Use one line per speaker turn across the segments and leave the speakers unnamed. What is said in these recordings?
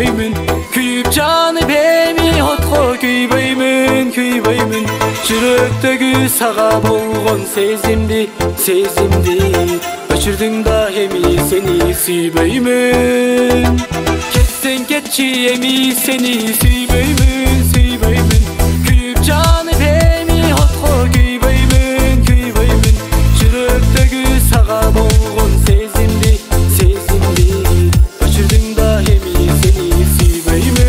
kүйбөймүн күйүп жанып эми отко күйбөймүн жүрөктөгү сага болгон сезимди өчүрдүң да эми сени сүйбөймүн кетсең кетчи эми сени сүйбөймүн күйүп жанып эми отко күйбөймүн жүрөктөгү сага болгон сезимди өчүрдүң да эми сени сүйбөймүн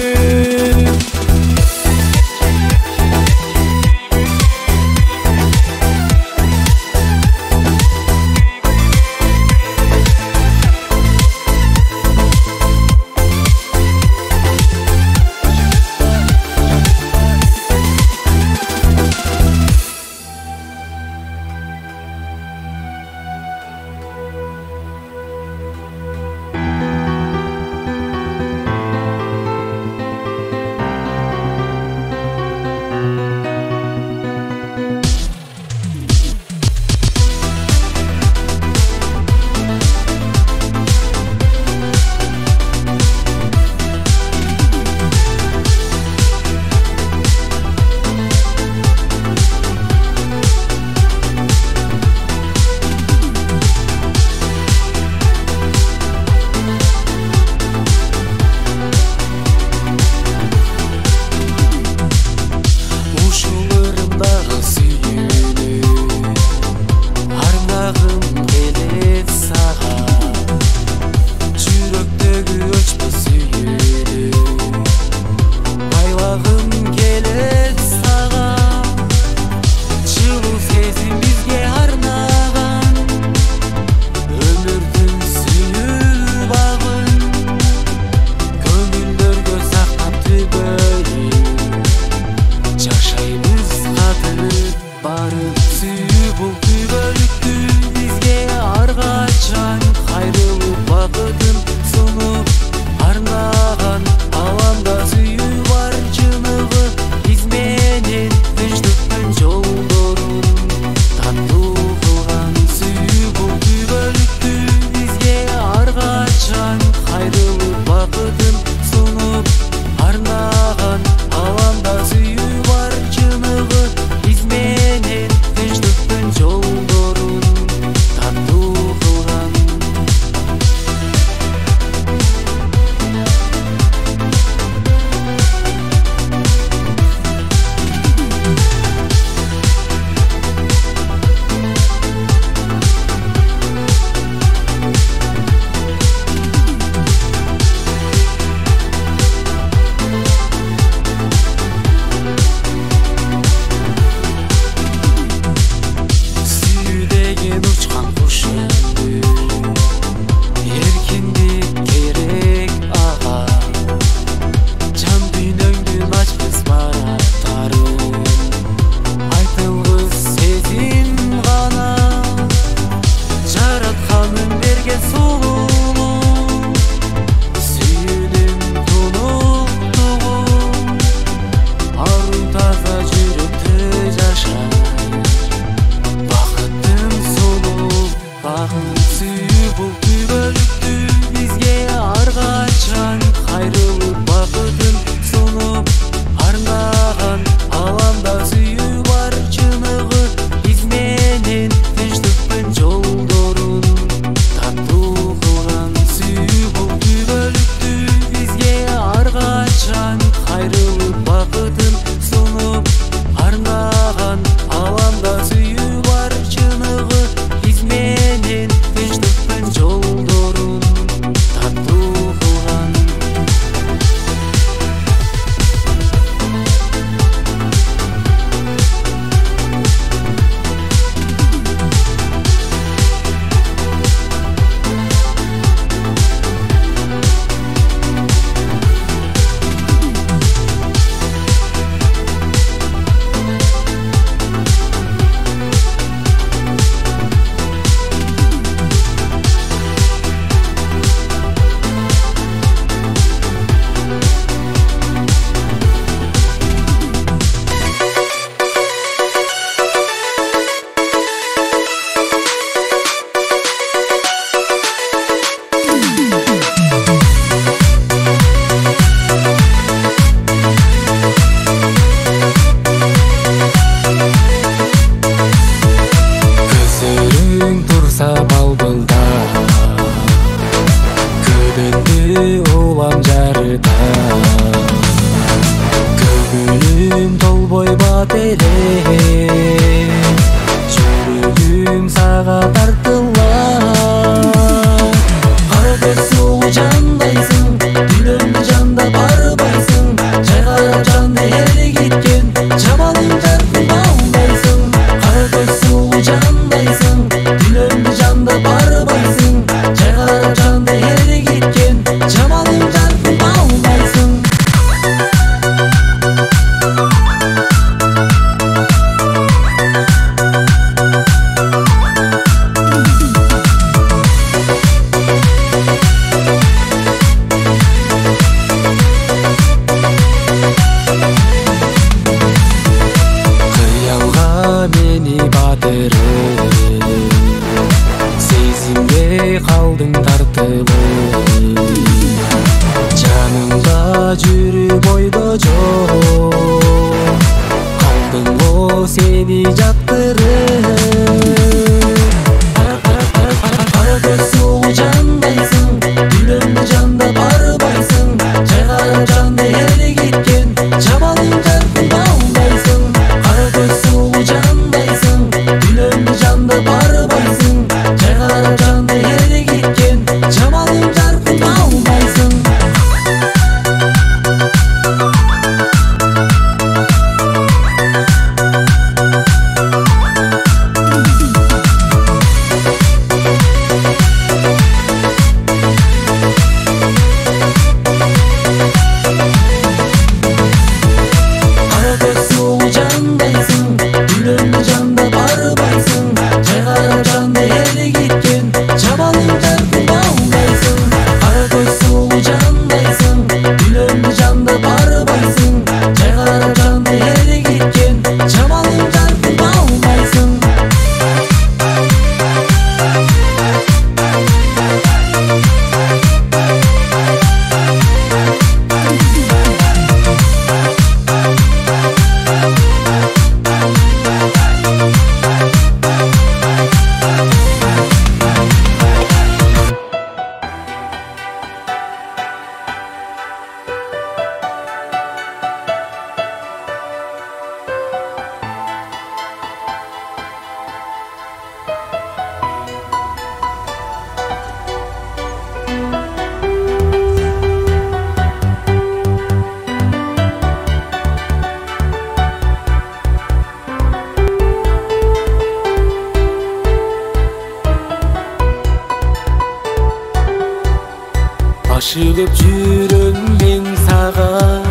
Aşılıp жүрөм мен сага,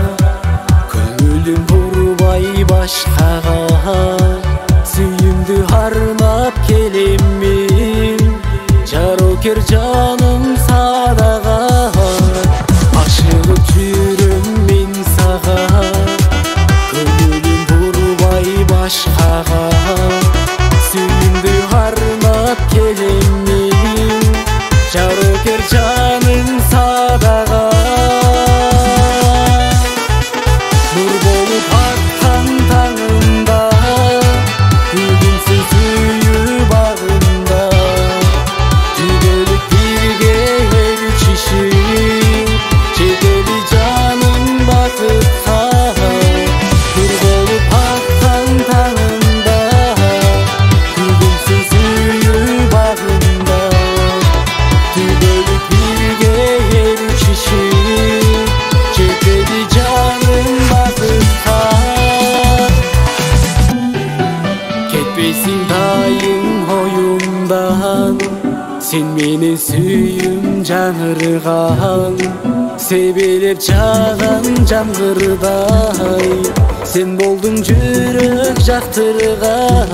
көңүлүм бурбай башкага. Сүйүмдү арнап келем мен, жарокер жаным садага. Aşılıp жүрөм мен сага, көңүлүм бурбай башкага. Сүйүмдү арнап келем мен, жарокер жаным садага. Нур болуп аткан таңында, күгүнсүн сүйүү багында. Түбөлүк бирге ээрчишип, жетели жаным бакытка. Нур болуп аткан таңында, күгүнсүн сүйүү багында. Түбөлүк бирге ээрчишип, жетели жаным бакытка. Кетпейсиң дайым оюмдан, сен менен сүйүм жаңырган. Себелеп жааган жамгырдай, сен болдуң жүрөк жактырган.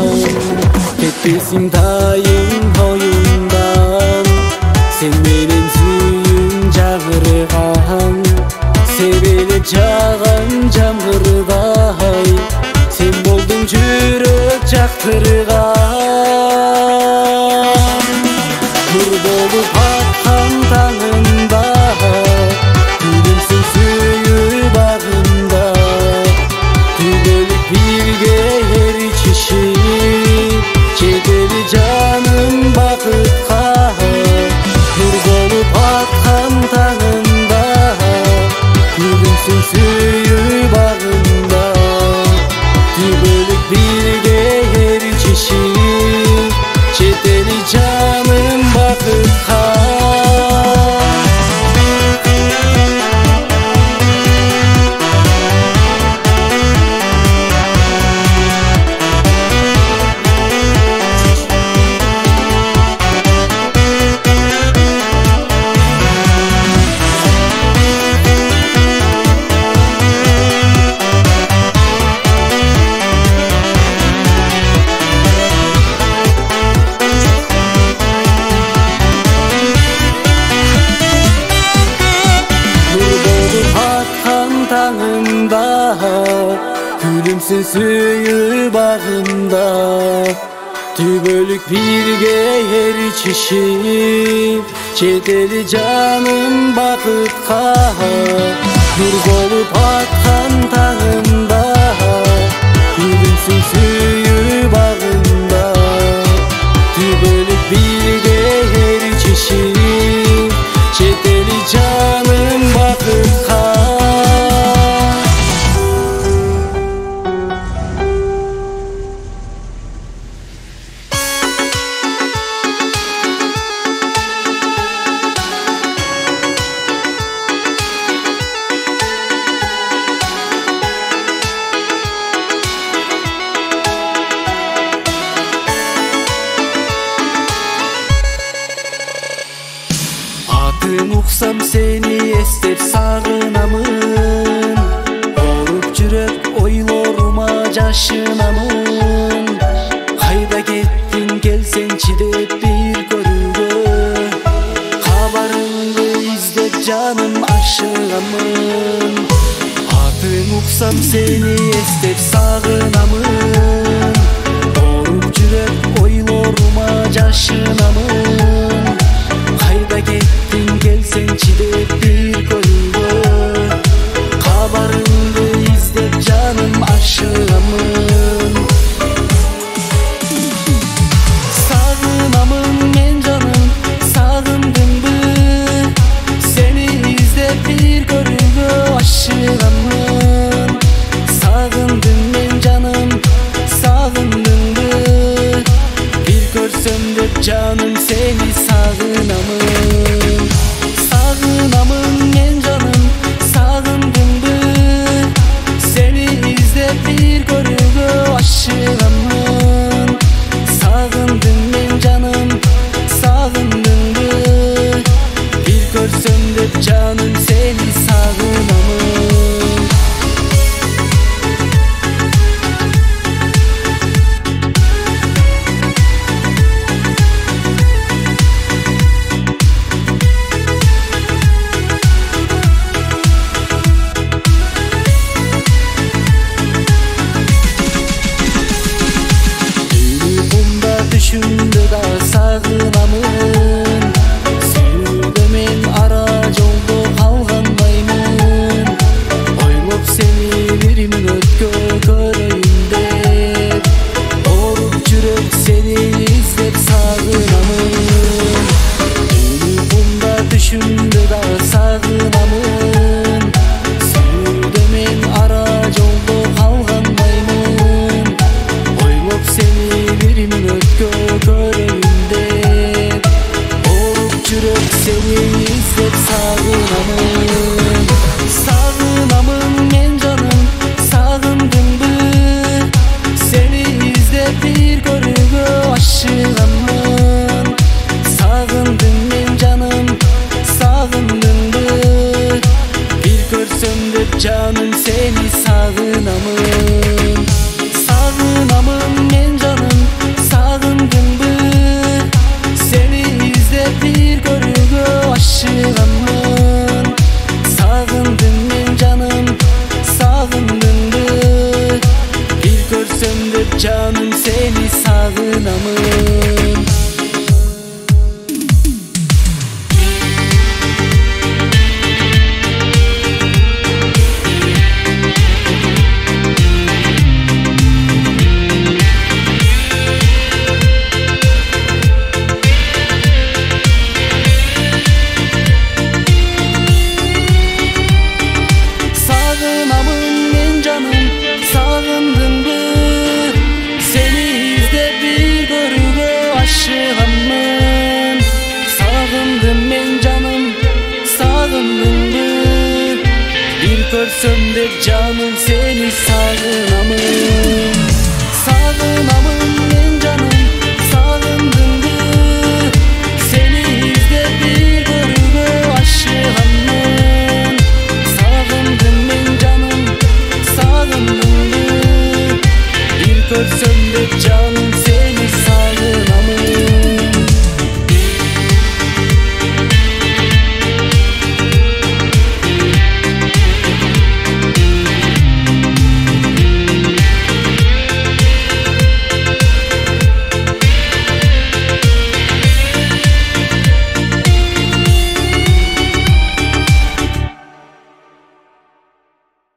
Кетпейсиң дайым оюмдан, сен менен сүйүм жаңырган. Себелеп жааган жамгырдай, сен болдуң жүрөк жактырган. Нур болуп аткан таңында, күгүнсүн сүйүү багында. Түбөлүк бирге ээрчишип, жетели жаным бакытка. Нур болуп аткан таңында, күгүнсүн сүйүү багында. Түбөлүк бирге ээрчишип, жетели жаным бакытка. Таңында, күлүмсүн сүйүү багында. Түбөлүк бирге ээрчишип, жетели жаным бакытка. Нур болуп аткан таңында, күлүмсүн сүйүү багында. Түбөлүк бирге ээрчишип, жетели жаным бакытка. Атың уксам сени эстеп сагынамын, ооруп жүрөк ойлорума жашынамын. Кайда кеттиң келсеңчи деп бир көрүүгө, кабарыңды издеп жаным ашыгамын. Атың уксам сени эстеп сагынамын, ооруп жүрөк ойлорума жашынамын. Кайда кеттиң келсеңчи деп бир көрүүгө, кабарыңды издеп жаным ашыгамын. Сагынамын мен жаным, сагындыңбы? Сени издеп бир көрүүгө ашыгамын. Сагындың мен жаным, сагындыңбы? Бир көрсөм деп жаным сени сагынамын. Сагынамын мен canım seni sağınamın. Sağınamın men canım, sağındımdı. Seni izlep bir görüge aşığamın. Sağındım men canım, sağındımdı. Bir görsem de canım seni sağınamın. Sağındım men canım, sağındım. Bir görsem de canım seni sağınamın. Sağınamın.